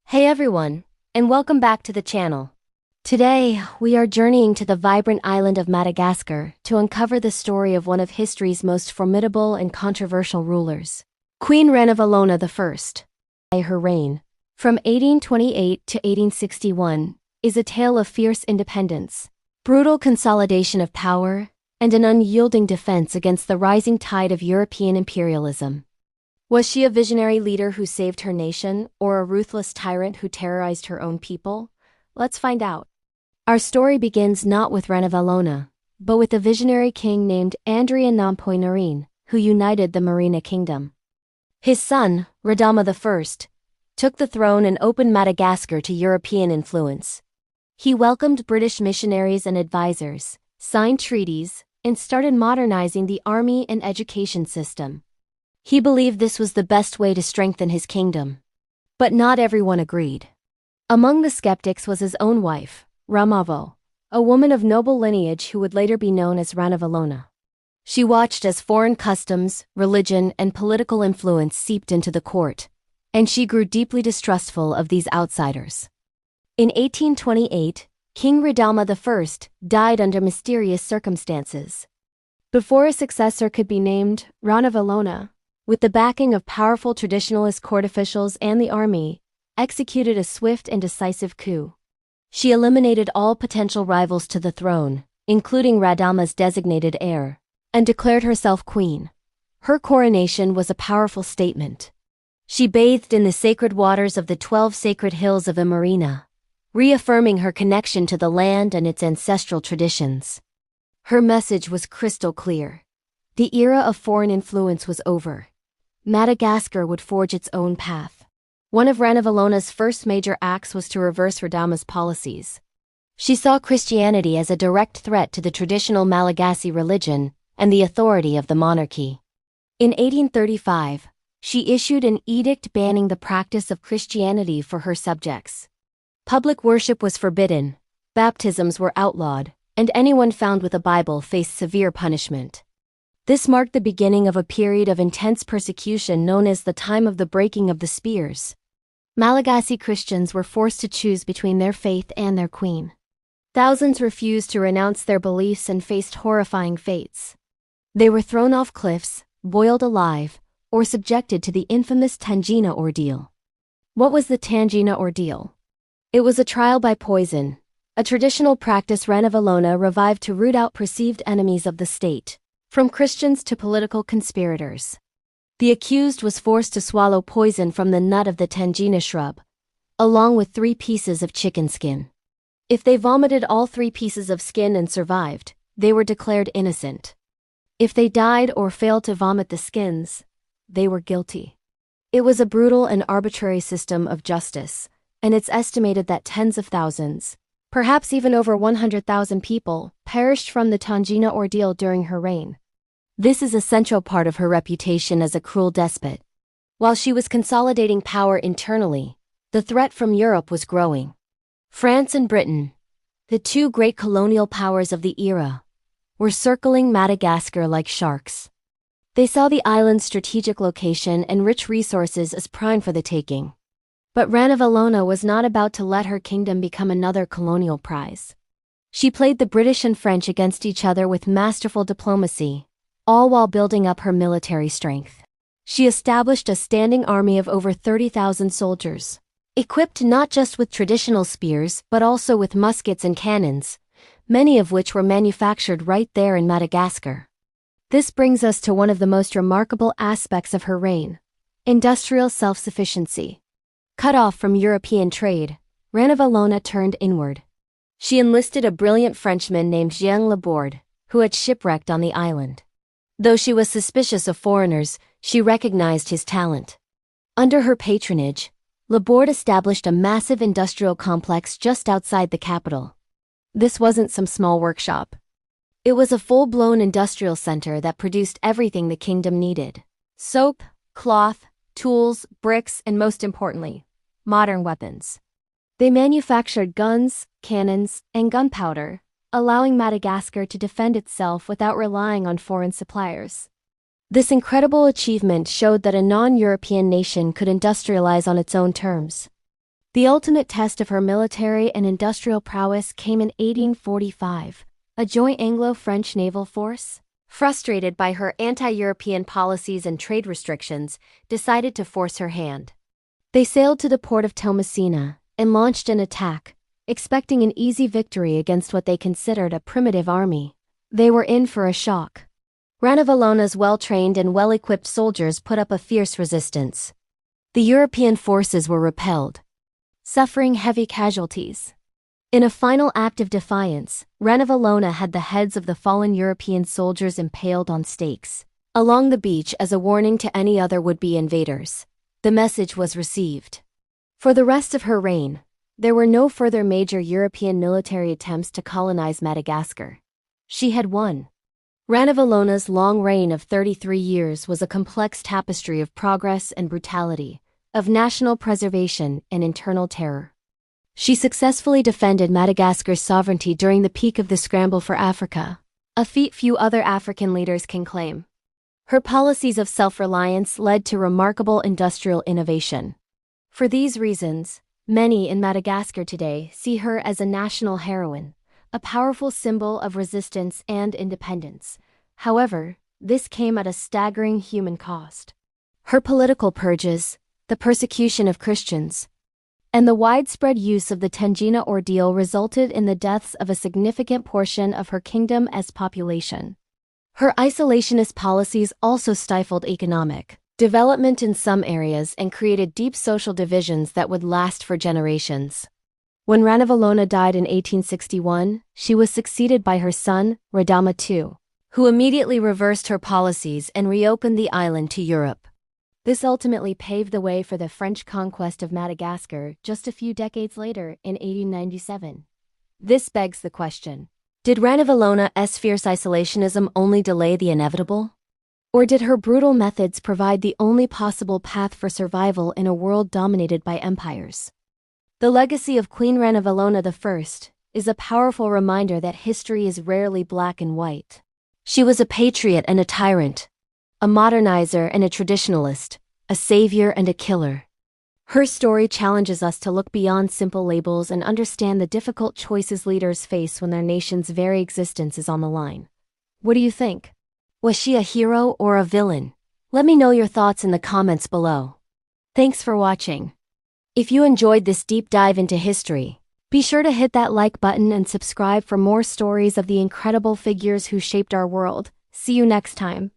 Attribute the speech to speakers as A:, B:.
A: Hey everyone, and welcome back to the channel. Today, we are journeying to the vibrant island of Madagascar to uncover the story of one of history's most formidable and controversial rulers, Queen Ranavalona I. Her reign, from 1828 to 1861, is a tale of fierce independence, brutal consolidation of power, and an unyielding defense against the rising tide of European imperialism. Was she a visionary leader who saved her nation, or a ruthless tyrant who terrorized her own people? Let's find out. Our story begins not with Ranavalona, but with a visionary king named Ranavalona I, who united the Merina kingdom. His son, Ranavalona I, took the throne and opened Madagascar to European influence. He welcomed British missionaries and advisors, signed treaties, and started modernizing the army and education system. He believed this was the best way to strengthen his kingdom. But not everyone agreed. Among the skeptics was his own wife, Ranavalona, a woman of noble lineage who would later be known as Ranavalona. She watched as foreign customs, religion, and political influence seeped into the court, and she grew deeply distrustful of these outsiders. In 1828, King Ranavalona I died under mysterious circumstances. Before a successor could be named, Ranavalona, with the backing of powerful traditionalist court officials and the army, executed a swift and decisive coup. She eliminated all potential rivals to the throne, including Ranavalon's designated heir, and declared herself queen. Her coronation was a powerful statement. She bathed in the sacred waters of the 12 sacred hills of Merina, reaffirming her connection to the land and its ancestral traditions. Her message was crystal clear. The era of foreign influence was over. Madagascar would forge its own path. One of Ranavalona's first major acts was to reverse Ranavalon's policies. She saw Christianity as a direct threat to the traditional Malagasy religion and the authority of the monarchy. In 1835, she issued an edict banning the practice of Christianity for her subjects. Public worship was forbidden, baptisms were outlawed, and anyone found with a Bible faced severe punishment. This marked the beginning of a period of intense persecution known as the Time of the Breaking of the Spears. Malagasy Christians were forced to choose between their faith and their queen. Thousands refused to renounce their beliefs and faced horrifying fates. They were thrown off cliffs, boiled alive, or subjected to the infamous Tangina ordeal. What was the Tangina ordeal? It was a trial by poison, a traditional practice Ranavalona revived to root out perceived enemies of the state, from Christians to political conspirators. The accused was forced to swallow poison from the nut of the Tangina shrub, along with 3 pieces of chicken skin. If they vomited all 3 pieces of skin and survived, they were declared innocent. If they died or failed to vomit the skins, they were guilty. It was a brutal and arbitrary system of justice, and it's estimated that tens of thousands, perhaps even over 100,000 people, perished from the Tangina ordeal during her reign. This is a central part of her reputation as a cruel despot. While she was consolidating power internally, the threat from Europe was growing. France and Britain, the 2 great colonial powers of the era, were circling Madagascar like sharks. They saw the island's strategic location and rich resources as prime for the taking. But Ranavalona was not about to let her kingdom become another colonial prize. She played the British and French against each other with masterful diplomacy, all while building up her military strength. She established a standing army of over 30,000 soldiers, equipped not just with traditional spears but also with muskets and cannons, many of which were manufactured right there in Madagascar. This brings us to one of the most remarkable aspects of her reign: industrial self-sufficiency. Cut off from European trade, Ranavalona turned inward. She enlisted a brilliant Frenchman named Jean Laborde, who had shipwrecked on the island. Though she was suspicious of foreigners, she recognized his talent. Under her patronage, Laborde established a massive industrial complex just outside the capital. This wasn't some small workshop. It was a full-blown industrial center that produced everything the kingdom needed: soap, cloth, tools, bricks, and most importantly, modern weapons. They manufactured guns, cannons, and gunpowder, allowing Madagascar to defend itself without relying on foreign suppliers. This incredible achievement showed that a non-European nation could industrialize on its own terms. The ultimate test of her military and industrial prowess came in 1845. A joint Anglo-French naval force, frustrated by her anti-European policies and trade restrictions, decided to force her hand. They sailed to the port of Tomasina and launched an attack, expecting an easy victory against what they considered a primitive army. They were in for a shock. Ranavalona's well-trained and well-equipped soldiers put up a fierce resistance. The European forces were repelled, suffering heavy casualties. In a final act of defiance, Ranavalona had the heads of the fallen European soldiers impaled on stakes along the beach as a warning to any other would-be invaders. The message was received. For the rest of her reign, there were no further major European military attempts to colonize Madagascar. She had won. Ranavalona's long reign of 33 years was a complex tapestry of progress and brutality, of national preservation and internal terror. She successfully defended Madagascar's sovereignty during the peak of the scramble for Africa, a feat few other African leaders can claim. Her policies of self-reliance led to remarkable industrial innovation. For these reasons, many in Madagascar today see her as a national heroine, a powerful symbol of resistance and independence. However, this came at a staggering human cost. Her political purges, the persecution of Christians, and the widespread use of the Tangina ordeal resulted in the deaths of a significant portion of her kingdom's population. Her isolationist policies also stifled economic development in some areas and created deep social divisions that would last for generations. When Ranavalona died in 1861, she was succeeded by her son, Ranavalona II, who immediately reversed her policies and reopened the island to Europe. This ultimately paved the way for the French conquest of Madagascar just a few decades later in 1897. This begs the question: did Ranavalona's fierce isolationism only delay the inevitable? Or did her brutal methods provide the only possible path for survival in a world dominated by empires? The legacy of Queen Ranavalona I is a powerful reminder that history is rarely black and white. She was a patriot and a tyrant, a modernizer and a traditionalist, a savior and a killer. Her story challenges us to look beyond simple labels and understand the difficult choices leaders face when their nation's very existence is on the line. What do you think? Was she a hero or a villain? Let me know your thoughts in the comments below. Thanks for watching. If you enjoyed this deep dive into history, be sure to hit that like button and subscribe for more stories of the incredible figures who shaped our world. See you next time.